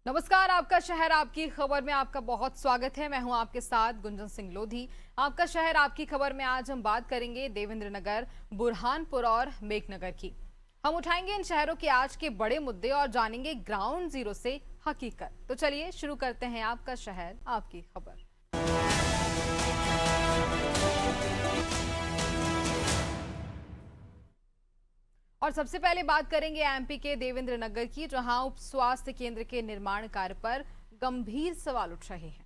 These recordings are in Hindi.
नमस्कार, आपका शहर आपकी खबर में आपका बहुत स्वागत है। मैं हूं आपके साथ गुंजन सिंह लोधी। आपका शहर आपकी खबर में आज हम बात करेंगे देवेंद्र नगर, बुरहानपुर और मेघनगर की। हम उठाएंगे इन शहरों के आज के बड़े मुद्दे और जानेंगे ग्राउंड जीरो से हकीकत। तो चलिए शुरू करते हैं आपका शहर आपकी खबर। और सबसे पहले बात करेंगे एमपी के देवेंद्र नगर की, जहां उप स्वास्थ्य केंद्र के निर्माण कार्य पर गंभीर सवाल उठ रहे हैं।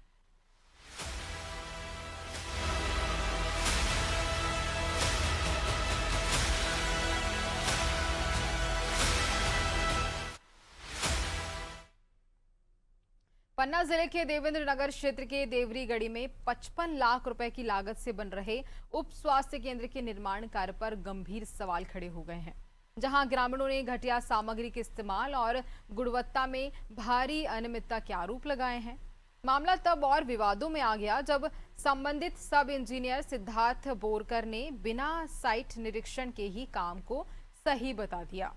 पन्ना जिले के देवेंद्र नगर क्षेत्र के देवरी गढ़ी में 55 लाख रुपए की लागत से बन रहे उप स्वास्थ्य केंद्र के निर्माण कार्य पर गंभीर सवाल खड़े हो गए हैं, जहां ग्रामीणों ने घटिया सामग्री के इस्तेमाल और गुणवत्ता में भारी अनियमितता के आरोप लगाए हैं। मामला तब और विवादों में आ गया जब संबंधित सब इंजीनियर सिद्धार्थ बोरकर ने बिना साइट निरीक्षण के ही काम को सही बता दिया,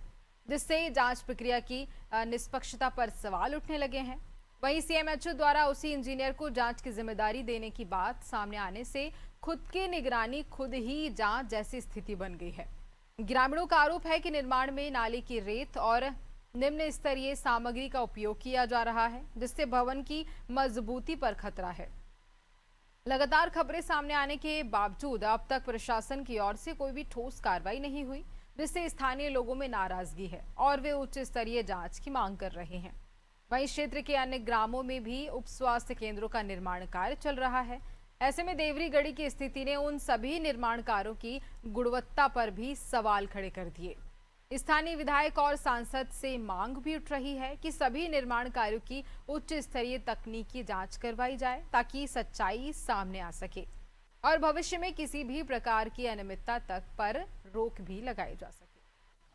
जिससे जांच प्रक्रिया की निष्पक्षता पर सवाल उठने लगे हैं। वहीं सीएमएचओ द्वारा उसी इंजीनियर को जांच की जिम्मेदारी देने की बात सामने आने से खुद की निगरानी खुद ही जांच जैसी स्थिति बन गई है। ग्रामीणों का आरोप है कि निर्माण में नाले की रेत और निम्न स्तरीय सामग्री का उपयोग किया जा रहा है, जिससे भवन की मजबूती पर खतरा है। लगातार खबरें सामने आने के बावजूद अब तक प्रशासन की ओर से कोई भी ठोस कार्रवाई नहीं हुई, जिससे स्थानीय लोगों में नाराजगी है और वे उच्च स्तरीय जांच की मांग कर रहे हैं। वहीं क्षेत्र के अन्य ग्रामों में भी उप स्वास्थ्य केंद्रों का निर्माण कार्य चल रहा है। ऐसे में देवरी गढ़ी की स्थिति ने उन सभी निर्माण कार्यों की गुणवत्ता पर भी सवाल खड़े कर दिए। स्थानीय विधायक और सांसद से मांग भी उठ रही है कि सभी निर्माण कार्यों की उच्च स्तरीय तकनीकी जांच करवाई जाए, ताकि सच्चाई सामने आ सके और भविष्य में किसी भी प्रकार की अनियमितता तक पर रोक भी लगाई जा सके।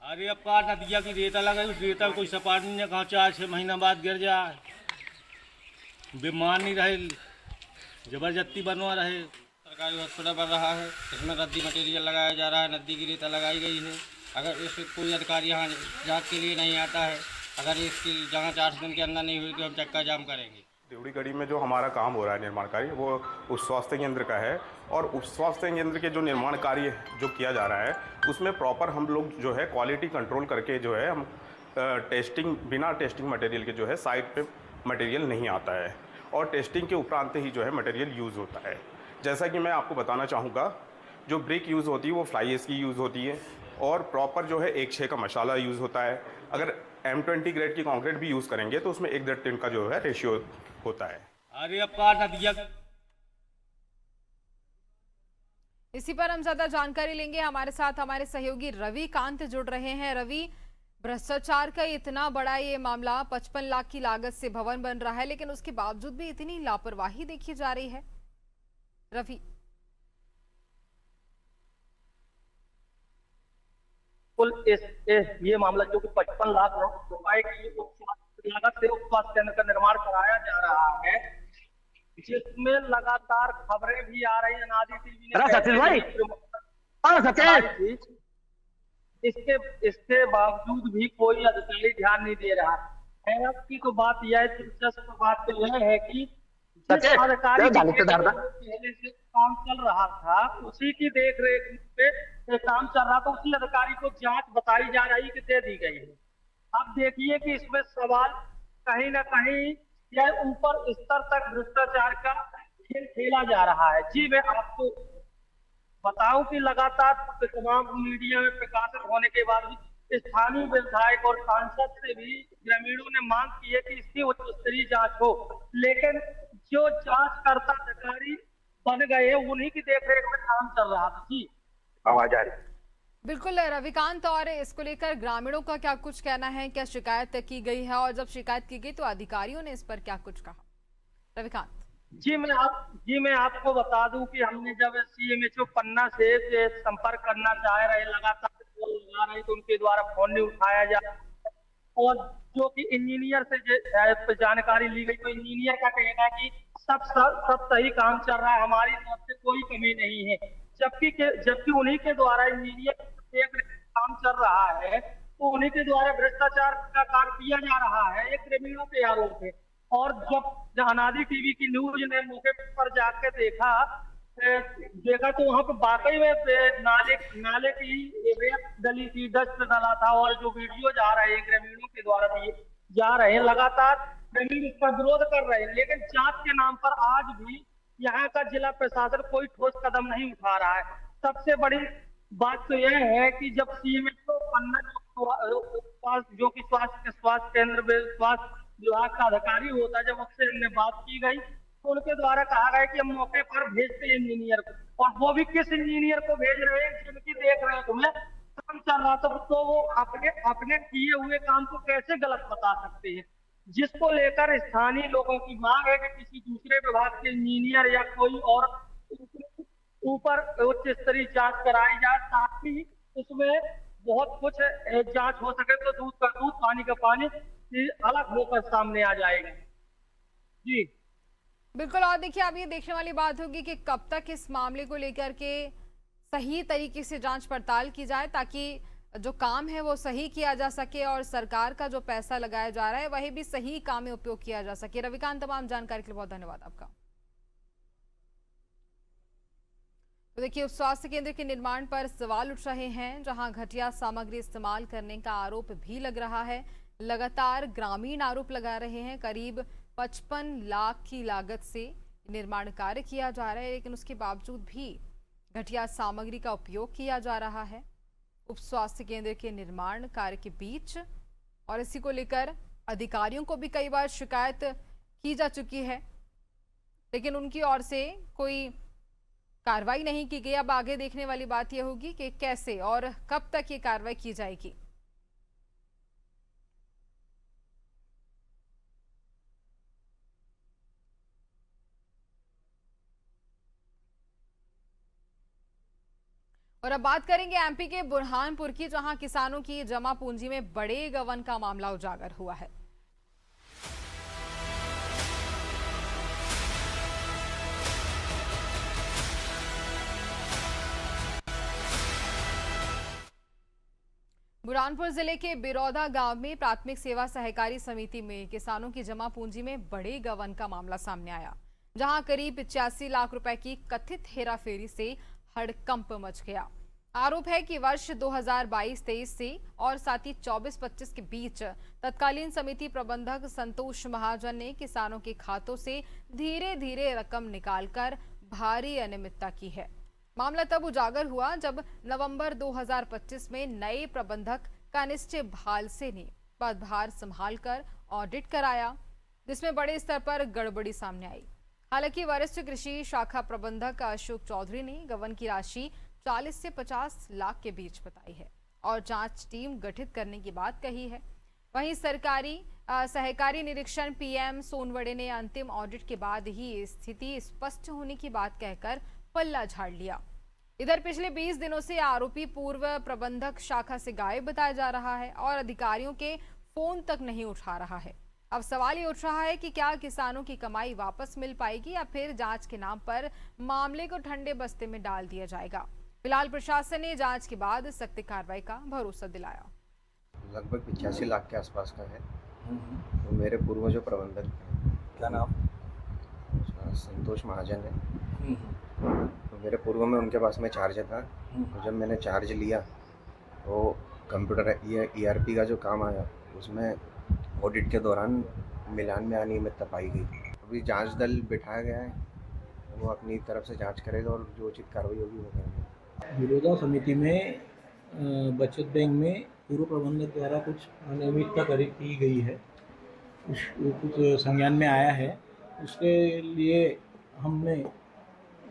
अरे अब का नदिया की रेता लगा, रेता कोई सपाट नहीं है, कहाँ 4-6 महीना बाद गिर जाए, बीमार नहीं रहे, जबरदस्ती बनवा रहे। सरकारी हॉस्पिटल बन रहा है, इसमें रद्दी मटेरियल लगाया जा रहा है, नदी की रेता लगाई गई है। अगर इस कोई अधिकारी यहाँ जांच के लिए नहीं आता है, अगर इसकी जांच 8 दिन के अंदर नहीं हुई तो हम चक्का जाम करेंगे। देवड़ी गढ़ी में जो हमारा काम हो रहा है निर्माण कार्य, वो उस स्वास्थ्य केंद्र का है और उस स्वास्थ्य केंद्र के जो निर्माण कार्य जो किया जा रहा है उसमें प्रॉपर हम लोग जो है क्वालिटी कंट्रोल करके जो है हम टेस्टिंग, बिना टेस्टिंग मटेरियल के जो है साइट पे मटेरियल नहीं आता है और टेस्टिंग के उपरांत ही जो है मटेरियल यूज़ होता है। जैसा कि मैं आपको बताना चाहूँगा, जो ब्रिक यूज़ होती है वो फ्लाई एश की यूज़ होती है और प्रॉपर जो है 1/6 का मसाला यूज़ होता है। अगर M20 ग्रेड की कंक्रीट भी यूज़ करेंगे तो उसमें 1:3 का जो है रेशियो होता है। अरे अब का नदिया इसी पर हम ज्यादा जानकारी लेंगे। हमारे साथ हमारे सहयोगी रविकांत जुड़ रहे हैं। रवि, भ्रष्टाचार का इतना बड़ा ये मामला, 55 लाख की लागत से भवन बन रहा है, लेकिन उसके बावजूद भी इतनी लापरवाही देखी जा रही है। रवि, ये मामला जो कि 55 लाख रुपए की लागत से उप स्वास्थ्य केंद्र का निर्माण कराया जा रहा है, जिसमें लगातार खबरें भी आ रही हैं। नादी टीवी ने सचिन भाई, थी, इसके बावजूद भी कोई अधिकारी ध्यान नहीं दे रहा है। की तो बात यह है, दिलचस्प बात तो यह है कि जिस अधिकारी पहले से काम चल रहा था उसी की देख रेख पे काम चल रहा था, उसी अधिकारी को जांच बताई जा रही कि दे दी गई है। अब देखिए कि इसमें सवाल कहीं ना कहीं यह ऊपर स्तर तक भ्रष्टाचार का खेल खेला जा रहा है। जी, मैं आपको बताऊं कि लगातार तमाम मीडिया में प्रकाशित होने के बाद भी स्थानीय विधायक और सांसद से भी ग्रामीणों ने मांग की है कि इसकी उच्च स्तरीय जांच हो, लेकिन जो जांचकर्ता अधिकारी बन गए हैं उन्हीं की देखरेख में काम चल रहा था। जी, आवाज आ रही। बिल्कुल रविकांत, और इसको लेकर ग्रामीणों का क्या कुछ कहना है? क्या शिकायत की गई है और जब शिकायत की गई तो अधिकारियों ने इस पर क्या कुछ कहा? रविकांत जी, मैं आपको बता दूं कि हमने जब सीएमएचओ पन्ना से संपर्क करना चाह रहे, लगातार फोन लगा रहे, तो उनके द्वारा फोन नहीं उठाया जा, और जो कि इंजीनियर से जानकारी ली गई तो इंजीनियर का कहना है कि सब सही काम चल रहा है, हमारी तरफ से कोई कमी नहीं है। जबकि उन्हीं के द्वारा इंजीनियर काम चल रहा है, उन्हीं के द्वारा भ्रष्टाचार का कार्य किया जा रहा है, ये ग्रामीणों के आरोप है। और जब अनादि टीवी की न्यूज ने मौके पर जाकर देखा तो वहां पर वाकई में नाले की रेत डली थी, डस्ट डला था, और जो वीडियो जा रहे हैं ग्रामीणों के द्वारा दिए जा रहे हैं, लगातार ग्रामीण इसका विरोध कर रहे हैं, लेकिन जांच के नाम पर आज भी यहाँ का जिला प्रशासन कोई ठोस कदम नहीं उठा रहा है। सबसे बड़ी बात तो यह है कि जब सीएमएचओ पन्ना जो कि स्वास्थ्य केंद्र में स्वास्थ्य विभाग का अधिकारी होता है, जब उससे हमने बात की गई तो उनके द्वारा कहा गया कि हम मौके पर भेजते हैं इंजीनियर को, और वो भी किस इंजीनियर को भेज रहे हैं जिनकी देख रहे हैं काम चल रहा था, तो वो अपने किए हुए काम को कैसे गलत बता सकते हैं, जिसको लेकर स्थानीय लोगों की मांग है कि किसी दूसरे विभाग के इंजीनियर या कोई और ऊपर उच्च स्तरीय जांच कराई जाए, ताकि उसमें बहुत कुछ जांच हो सके, तो दूध का दूध पानी का पानी अलग होकर सामने आ जाएगा। जी बिल्कुल। और देखिए, अब ये देखने वाली बात होगी कि कब तक इस मामले को लेकर के सही तरीके से जांच पड़ताल की जाए, ताकि जो काम है वो सही किया जा सके और सरकार का जो पैसा लगाया जा रहा है वही भी सही काम में उपयोग किया जा सके। रविकांत, तमाम जानकारी के लिए बहुत धन्यवाद आपका। तो देखिए, उप स्वास्थ्य केंद्र के निर्माण पर सवाल उठ रहे हैं, जहां घटिया सामग्री इस्तेमाल करने का आरोप भी लग रहा है। लगातार ग्रामीण आरोप लगा रहे हैं। करीब 55 लाख की लागत से निर्माण कार्य किया जा रहा है, लेकिन उसके बावजूद भी घटिया सामग्री का उपयोग किया जा रहा है उप स्वास्थ्य केंद्र के निर्माण कार्य के बीच। और इसी को लेकर अधिकारियों को भी कई बार शिकायत की जा चुकी है, लेकिन उनकी ओर से कोई कार्रवाई नहीं की गई। अब आगे देखने वाली बात यह होगी कि कैसे और कब तक ये कार्रवाई की जाएगी। और अब बात करेंगे एमपी के बुरहानपुर की, जहां किसानों की जमा पूंजी में बड़े गबन का मामला उजागर हुआ है। बुरहानपुर जिले के बिरौदा गांव में प्राथमिक सेवा सहकारी समिति में किसानों की जमा पूंजी में बड़े गबन का मामला सामने आया, जहां करीब 85 लाख रुपए की कथित हेराफेरी से हड़कंप मच गया। आरोप है कि वर्ष 2022-23 से और साथ ही 24-25 के बीच तत्कालीन समिति प्रबंधक संतोष महाजन ने किसानों के खातों से धीरे धीरे रकम निकालकर भारी अनियमितता की है। मामला तब उजागर हुआ जब नवंबर 2025 में नए प्रबंधक कानिस्टे भालसे ने पदभार संभालकर ऑडिट कराया, जिसमें बड़े स्तर पर गड़बड़ी सामने आई। हालांकि वरिष्ठ कृषि शाखा प्रबंधक अशोक चौधरी ने गबन की राशि 40 से 50 लाख के बीच बताई है और जांच टीम गठित करने की बात कही है। वहीं सहकारी निरीक्षण पीएम सोनवड़े ने अंतिम ऑडिट के बाद ही स्थिति स्पष्ट होने की बात कहकर पल्ला झाड़ लिया। इधर पिछले 20 दिनों से आरोपी पूर्व प्रबंधक शाखा से गायब बताया जा रहा है और अधिकारियों के फोन तक नहीं उठा रहा है। अब सवाल ये उठ रहा है कि क्या किसानों की कमाई वापस मिल पाएगी या फिर जांच के नाम पर मामले को ठंडे बस्ते में डाल दिया जाएगा। फिलहाल प्रशासन ने जांच के बाद सख्त कार्रवाई का भरोसा दिलाया। लगभग 85 लाख के आसपास का है। तो मेरे पूर्व जो प्रबंधक क्या नाम? संतोश महाजन है। तो मेरे पूर्व में उनके पास में चार्ज था। तो जब मैंने चार्ज लिया तो कंप्यूटर ERP का जो काम आया उसमें ऑडिट के दौरान मिलान में अनियमितता पाई गई। अभी जांच दल बिठाया गया है, वो अपनी तरफ से जांच करेगा और जो उचित कार्रवाई होगी वो करेंगे। बिरौदा समिति में बचत बैंक में पूर्व प्रबंधक द्वारा कुछ अनियमितता की गई है, कुछ संज्ञान में आया है। उसके लिए हमने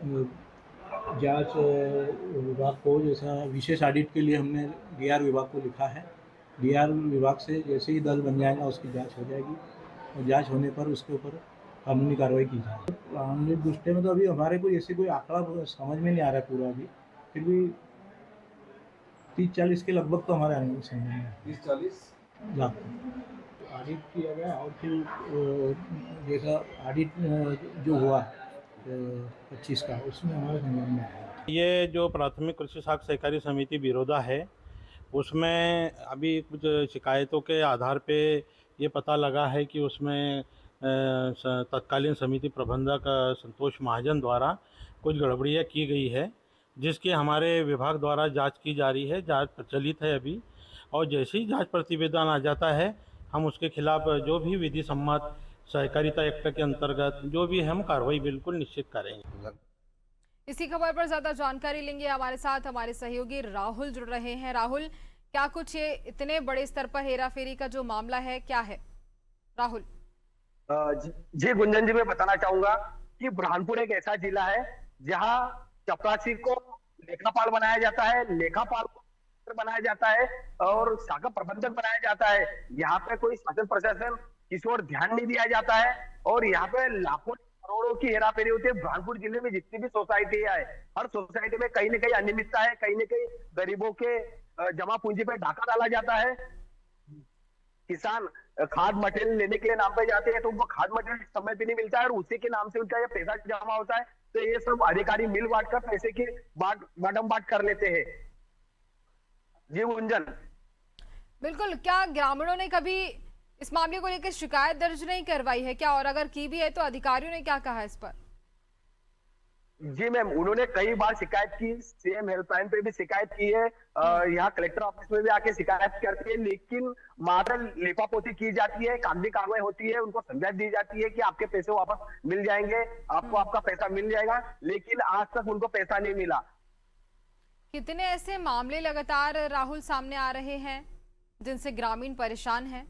जांच विभाग को, जैसा विशेष ऑडिट के लिए हमने DR विभाग को लिखा है। DR विभाग से जैसे ही दल बन जाएगा उसकी जांच हो जाएगी और जांच होने पर उसके ऊपर कानूनी कार्रवाई की जाएगी। कानूनी दृष्टि में तो अभी हमारे को ऐसे कोई आंकड़ा समझ में नहीं आ रहा है पूरा, अभी फिर भी 30-40 के लगभग तो हमारे आने समझ में है। 30-40 लाख ऑडिट किया गया और फिर जैसा ऑडिट जो हुआ 25 का, उसमें हमारे समझ में आया। ये जो प्राथमिक कृषि साख सहकारी समिति बिरौदा है, उसमें अभी कुछ शिकायतों के आधार पे ये पता लगा है कि उसमें तत्कालीन समिति प्रबंधक संतोष महाजन द्वारा कुछ गड़बड़ियाँ की गई है, जिसकी हमारे विभाग द्वारा जांच की जा रही है। जांच प्रचलित है अभी, और जैसे ही जांच प्रतिवेदन आ जाता है हम उसके खिलाफ जो भी विधि सम्मत सहकारिता एक्ट के अंतर्गत जो भी हम कार्रवाई बिल्कुल निश्चित करेंगे। इसी खबर पर ज्यादा जानकारी लेंगे, हमारे साथ हमारे सहयोगी राहुल जुड़ रहे हैं। राहुल, क्या कुछ ये इतने बड़े स्तर पर हेराफेरी का जो मामला है क्या है? राहुल। जी गुंजन जी, मैं बताना चाहूंगा कि बुरहानपुर एक ऐसा जिला है जहां चपरासी को लेखापाल बनाया जाता है, लेखापाल को बनाया जाता है और शाखा प्रबंधक बनाया जाता है। यहाँ पे कोई शासन प्रशासन किसी और ध्यान नहीं दिया जाता है और यहाँ पे लाखों करोड़ों की हेराफेरी होती है। बुरहानपुर जिले में जितनी भी सोसाइटी है, हर सोसाइटी में कहीं न कहीं अनियमितता है, कहीं न कहीं गरीबों के जमा पूंजी पे डाका डाला जाता है। किसान खाद मटेरियल लेने के लिए नाम पे जाते हैं तो उनको खाद मटेरियल समय पे नहीं मिलता है और उसी के नाम से उनका ये पैसा जमा होता है। तो ये सब अधिकारी मिल बांट कर पैसे की बांटम बांट कर लेते हैं। जी गुंजन। बिल्कुल, क्या ग्रामीणों ने कभी इस मामले को लेकर शिकायत दर्ज नहीं करवाई है क्या, और अगर की भी है तो अधिकारियों ने क्या कहा इस पर? जी मैम, उन्होंने कई बार शिकायत की, सीएम हेल्पलाइन पे भी शिकायत की है, यहाँ कलेक्टर ऑफिस में भी आके शिकायत करती है, लेकिन मात्र लिपापोती की जाती है, कागजी कार्रवाई होती है, उनको समझा दी जाती है कि आपके पैसे वापस मिल जाएंगे, आपको आपका पैसा मिल जाएगा, लेकिन आज तक उनको पैसा नहीं मिला। कितने ऐसे मामले लगातार राहुल सामने आ रहे हैं जिनसे ग्रामीण परेशान हैं?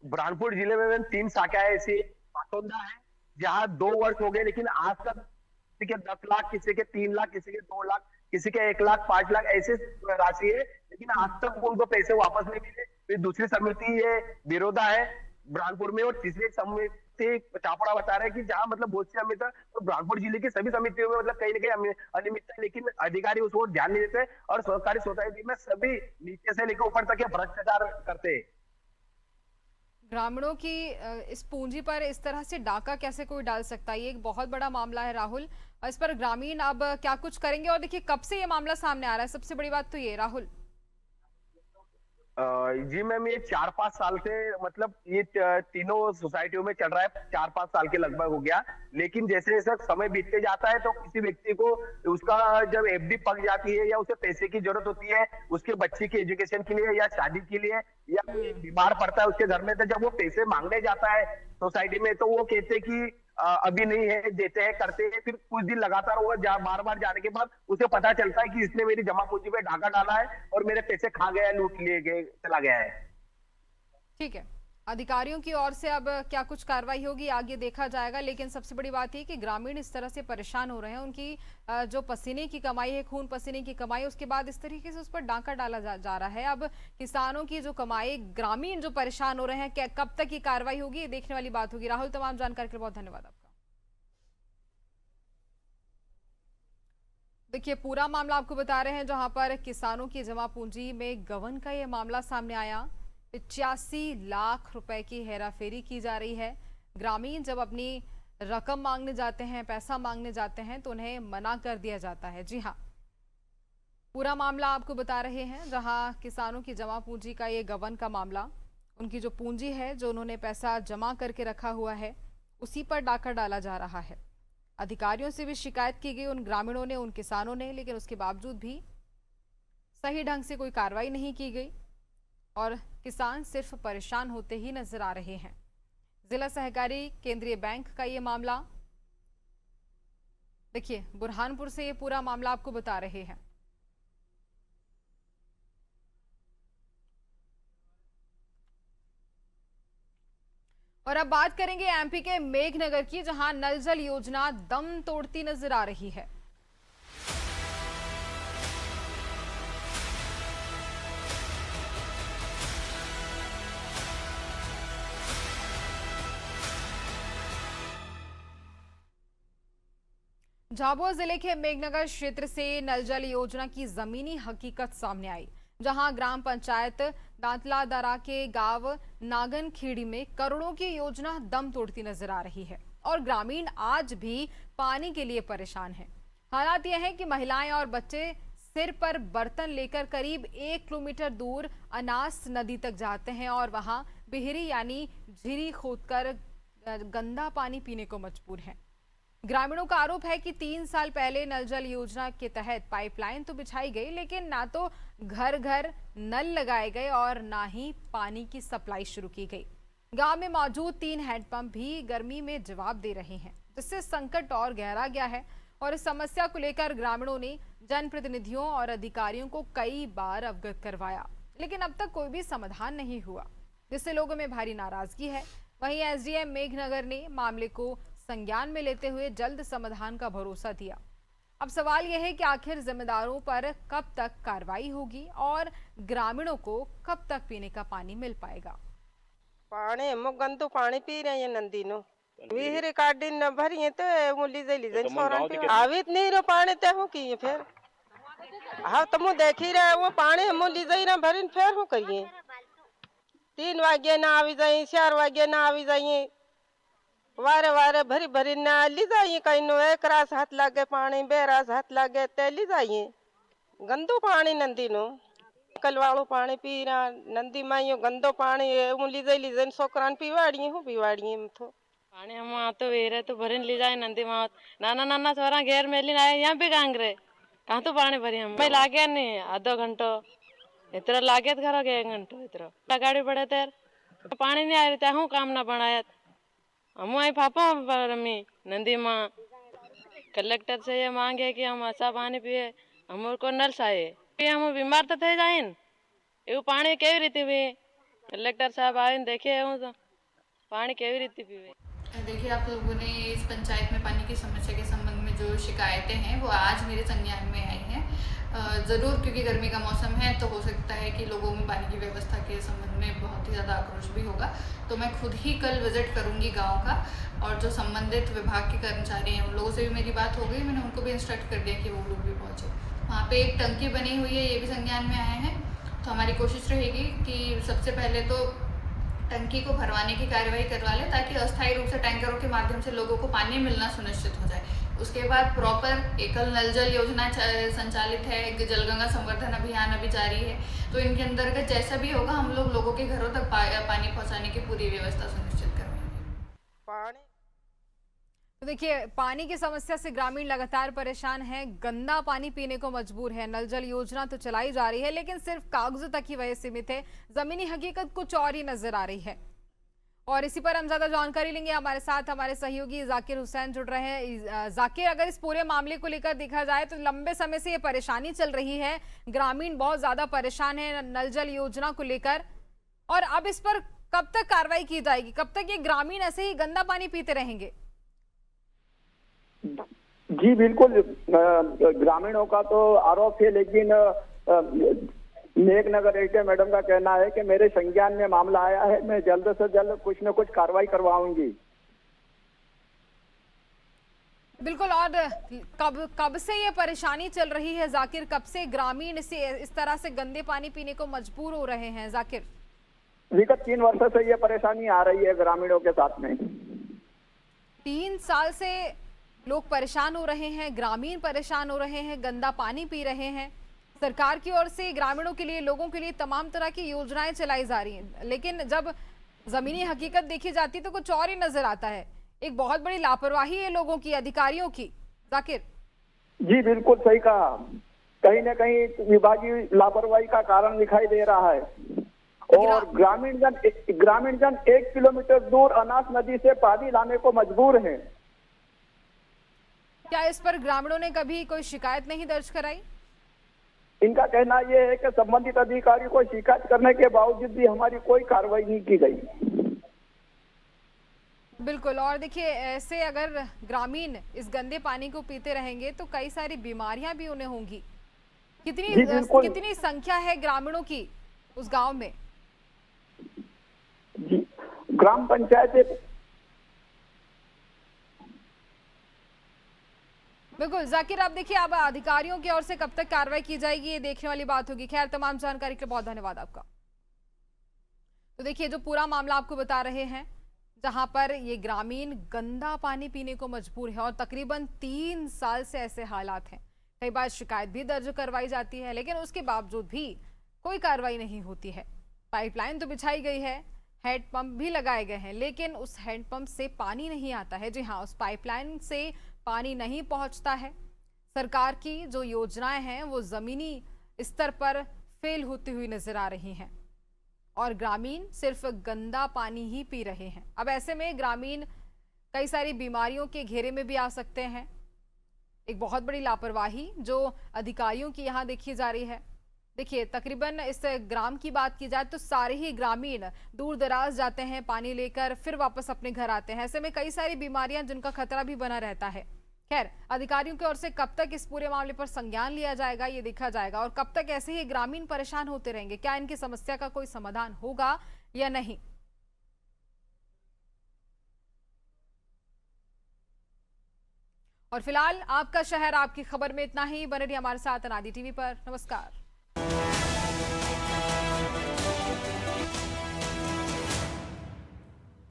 बुरहानपुर जिले में 3 शाखाएं ऐसी पाटोदा है जहाँ 2 वर्ष हो गए, लेकिन आज तक किसी के 10 लाख, किसी के 3 लाख, किसी के 2 लाख, किसी के 1 लाख, 5 लाख ऐसे राशि है, लेकिन आज तक उनको पैसे वापस नहीं मिले। फिर दूसरी समिति ये बिरोधा है बुरहानपुर में, और तीसरी समिति चापड़ा बता रहे हैं कि जहाँ मतलब बहुत सी अमिता, तो बुरहानपुर जिले की सभी समितियों में मतलब कहीं ना कहीं अनियमितता है, लेकिन अधिकारी उस ओर ध्यान नहीं देते और सरकारी सोसाइटी में सभी नीचे से लेकर ऊपर तक भ्रष्टाचार करते हैं। ग्रामीणों की इस पूंजी पर इस तरह से डाका कैसे कोई डाल सकता है? ये एक बहुत बड़ा मामला है राहुल, और इस पर ग्रामीण अब क्या कुछ करेंगे? और देखिए, कब से ये मामला सामने आ रहा है, सबसे बड़ी बात तो ये राहुल। जी मैम, ये 4-5 साल से मतलब ये तीनों सोसाइटियों में चल रहा है, 4-5 साल के लगभग हो गया, लेकिन जैसे जैसे समय बीतते जाता है तो किसी व्यक्ति को उसका जब एफडी पक जाती है या उसे पैसे की जरूरत होती है उसके बच्चे की एजुकेशन के लिए या शादी के लिए या कोई बीमार पड़ता है उसके घर में, तो जब वो पैसे मांगने जाता है सोसाइटी में तो वो कहते हैं कि अभी नहीं है, देते हैं, करते हैं, फिर कुछ दिन लगातार वो बार बार जाने के बाद उसे पता चलता है कि इसने मेरी जमा पूंजी पे डाका डाला है और मेरे पैसे खा गया, लूट लिए गए, चला गया है। ठीक है, अधिकारियों की ओर से अब क्या कुछ कार्रवाई होगी आगे देखा जाएगा, लेकिन सबसे बड़ी बात ये कि ग्रामीण इस तरह से परेशान हो रहे हैं, उनकी जो पसीने की कमाई है, खून पसीने की कमाई, उसके बाद इस तरीके से उस पर डाका डाला जा रहा है। अब किसानों की जो कमाई, ग्रामीण जो परेशान हो रहे हैं, क्या कब तक ये कार्रवाई होगी, ये देखने वाली बात होगी। राहुल, तमाम जानकारी के लिए बहुत धन्यवाद आपका। देखिए, पूरा मामला आपको बता रहे हैं जहां पर किसानों की जमा पूंजी में गबन का ये मामला सामने आया। 85 लाख रुपए की हेराफेरी की जा रही है। ग्रामीण जब अपनी रकम मांगने जाते हैं, पैसा मांगने जाते हैं, तो उन्हें मना कर दिया जाता है। जी हाँ, पूरा मामला आपको बता रहे हैं जहां किसानों की जमा पूंजी का ये गबन का मामला, उनकी जो पूंजी है, जो उन्होंने पैसा जमा करके रखा हुआ है, उसी पर डाका डाला जा रहा है। अधिकारियों से भी शिकायत की गई, उन ग्रामीणों ने, उन किसानों ने, लेकिन उसके बावजूद भी सही ढंग से कोई कार्रवाई नहीं की गई और किसान सिर्फ परेशान होते ही नजर आ रहे हैं। जिला सहकारी केंद्रीय बैंक का ये मामला, देखिए, बुरहानपुर से ये पूरा मामला आपको बता रहे हैं। और अब बात करेंगे एमपी के मेघनगर की, जहां नल जल योजना दम तोड़ती नजर आ रही है। झाबुआ जिले के मेघनगर क्षेत्र से नल जल योजना की जमीनी हकीकत सामने आई, जहां ग्राम पंचायत दांतला दरा के गांव नागन खेड़ी में करोड़ों की योजना दम तोड़ती नजर आ रही है और ग्रामीण आज भी पानी के लिए परेशान हैं। हालात यह है कि महिलाएं और बच्चे सिर पर बर्तन लेकर करीब 1 किलोमीटर दूर अनास नदी तक जाते हैं और वहां बिहरी यानी झीरी खोदकर गंदा पानी पीने को मजबूर हैं। ग्रामीणों का आरोप है कि 3 साल पहले नल जल योजना के तहत पाइपलाइन तो बिछाई गई, लेकिन ना तो घर घर नल लगाए गए और ना ही पानी की सप्लाई शुरू की गई। गांव में मौजूद 3 हैंडपंप भी गर्मी में जवाब दे रहे हैं, जिससे संकट और गहरा गया है। और इस समस्या को लेकर ग्रामीणों ने जनप्रतिनिधियों और अधिकारियों को कई बार अवगत करवाया, लेकिन अब तक कोई भी समाधान नहीं हुआ, जिससे लोगों में भारी नाराजगी है। वहीं एसडीएम मेघनगर ने मामले को संज्ञान में लेते हुए जल्द समाधान का भरोसा दिया। अब सवाल यह है कि आखिर जिम्मेदारों पर कब तक कार्रवाई होगी और ग्रामीणों को कब तक पीने का पानी मिल पाएगा। पानी हम गंदू पानी पी रहे हैं नंदी नो वीहरे काटी न भरिए तो मुली जली जन सोरन पे आवित नहीं रो पानी ते हो की फिर हाँ तुम देख ही रहे वो पानी मुली जई ना भरिन फिर हो करिए 3 वागे ना आवी जाई 4 वागे ना आवी जाई वारे वारे भरी भरी ना ली जाइए कहीं नो एक रास हाथ लागे पानी बेरास हाथ लागे ते ली जाइए गंदू पानी नंदी नो कल वालो पानी पी रहा नंदी माइयो गंदो पानी ली जाई सोकरान पीवाड़ी हूँ पीवाड़ी तो पानी हम तो वेरे तो भरिन ली जाए नंदी माँ नाना नाना छोरा घेर मेली आए यहाँ भी कांगरे कहाँ तो पानी भरी हम मैं लागे नहीं आधो घंटो इतना लागे तो घर गए 1 घंटो इतना गाड़ी बढ़े तेर पानी नहीं आ रही था हूँ काम ना बनाया हम आई पापा रमी नंदी माँ कलेक्टर से ये मांगे कि हम अच्छा पानी पिए हम को नल साए हम बीमार तो थे जाए ये पानी केवी रीति भी कलेक्टर साहब आए देखे तो पानी केवी रीति पीवे। देखिए आप लोगों ने इस पंचायत में पानी की समस्या के संबंध में जो शिकायतें हैं वो आज मेरे संज्ञान में आई हैं। ज़रूर क्योंकि गर्मी का मौसम है तो हो सकता है कि लोगों में पानी की व्यवस्था के संबंध में बहुत ही ज़्यादा आक्रोश भी होगा, तो मैं खुद ही कल विजिट करूंगी गांव का और जो संबंधित विभाग के कर्मचारी हैं उन लोगों से भी मेरी बात हो गई। मैंने उनको भी इंस्ट्रक्ट कर दिया कि वो लोग भी पहुँचे। वहाँ पर एक टंकी बनी हुई है, ये भी संज्ञान में आए हैं, तो हमारी कोशिश रहेगी कि सबसे पहले तो टंकी को भरवाने की कार्रवाई करवा लें ताकि अस्थायी रूप से टैंकरों के माध्यम से लोगों को पानी मिलना सुनिश्चित हो जाए। उसके बाद प्रॉपर एकल नल जल योजना संचालित है, जलगंगा संवर्धन अभियान अभी जारी है, तो इनके अंतर्गत जैसा भी होगा हम लोग लोगों के घरों तक पानी पहुंचाने की पूरी व्यवस्था सुनिश्चित करवाएंगे। तो देखिए, पानी की समस्या से ग्रामीण लगातार परेशान हैं, गंदा पानी पीने को मजबूर है। नल जल योजना तो चलाई जा रही है लेकिन सिर्फ कागजों तक ही वह सीमित है, जमीनी हकीकत कुछ और ही नजर आ रही है। और इसी पर हम ज्यादा जानकारी लेंगे। हमारे साथ हमारे सहयोगी जाकिर हुसैन जुड़ रहे हैं। जाकिर, अगर इस पूरे मामले को लेकर देखा जाए तो लंबे समय से ये परेशानी चल रही है, ग्रामीण बहुत ज्यादा परेशान है नल जल योजना को लेकर, और अब इस पर कब तक कार्रवाई की जाएगी? कब तक ये ग्रामीण ऐसे ही गंदा पानी पीते रहेंगे? जी बिल्कुल, ग्रामीणों का तो आरोप है, लेकिन मेघनगर एसडीएम मैडम का कहना है कि मेरे संज्ञान में मामला आया है, मैं जल्द से जल्द कुछ न कुछ कार्रवाई करवाऊंगी। बिल्कुल। और कब से ये परेशानी चल रही है जाकिर? कब से ग्रामीण इस तरह से गंदे पानी पीने को मजबूर हो रहे हैं जाकिर? विगत 3 वर्षों से ये परेशानी आ रही है ग्रामीणों के साथ में। 3 साल से लोग परेशान हो रहे हैं, ग्रामीण परेशान हो रहे हैं, गंदा पानी पी रहे हैं। सरकार की ओर से ग्रामीणों के लिए, लोगों के लिए तमाम तरह की योजनाएं चलाई जा रही हैं, लेकिन जब जमीनी हकीकत देखी जाती तो कुछ और ही नजर आता है। एक बहुत बड़ी लापरवाही है लोगों की, अधिकारियों की। जाकिर जी बिल्कुल सही कहा, कहीं न कहीं विभागीय लापरवाही का कारण दिखाई दे रहा है। और ग्रामीण जन 1 किलोमीटर दूर अनास नदी से पानी लाने को मजबूर है। क्या इस पर ग्रामीणों ने कभी कोई शिकायत नहीं दर्ज कराई? इनका कहना यह है कि संबंधित अधिकारी को शिकायत करने के बावजूद भी हमारी कोई कार्रवाई नहीं की गई। बिल्कुल। और देखिए, ऐसे अगर ग्रामीण इस गंदे पानी को पीते रहेंगे तो कई सारी बीमारियां भी उन्हें होंगी। कितनी संख्या है ग्रामीणों की उस गांव में? जी, ग्राम पंचायत बिल्कुल। जाकिर, आप देखिए, अब अधिकारियों की ओर से कब तक कार्रवाई की जाएगी ये देखने वाली बात होगी। खैर, तमाम जानकारी के लिए बहुत धन्यवाद आपका। तो देखिए, जो पूरा मामला आपको बता रहे हैं, जहां पर ये ग्रामीण गंदा पानी पीने को मजबूर है और तकरीबन 3 साल से ऐसे हालात हैं। कई बार शिकायत भी दर्ज करवाई जाती है, लेकिन उसके बावजूद भी कोई कार्रवाई नहीं होती है। पाइपलाइन तो बिछाई गई है, हैंडपंप भी लगाए गए हैं, लेकिन उस हैंडपंप से पानी नहीं आता है। जी हाँ, उस पाइपलाइन से पानी नहीं पहुंचता है। सरकार की जो योजनाएं हैं वो जमीनी स्तर पर फेल होती हुई नजर आ रही हैं और ग्रामीण सिर्फ गंदा पानी ही पी रहे हैं। अब ऐसे में ग्रामीण कई सारी बीमारियों के घेरे में भी आ सकते हैं। एक बहुत बड़ी लापरवाही जो अधिकारियों की यहाँ देखी जा रही है। देखिए, तकरीबन इस ग्राम की बात की जाए तो सारे ही ग्रामीण दूर दराज जाते हैं पानी लेकर, फिर वापस अपने घर आते हैं। ऐसे में कई सारी बीमारियां जिनका खतरा भी बना रहता है। खैर, अधिकारियों की ओर से कब तक इस पूरे मामले पर संज्ञान लिया जाएगा ये देखा जाएगा, और कब तक ऐसे ही ग्रामीण परेशान होते रहेंगे। क्या इनकी समस्या का कोई समाधान होगा या नहीं। और फिलहाल आपका शहर आपकी खबर में इतना ही। बने रहिए हमारे साथ अनादि टीवी पर। नमस्कार।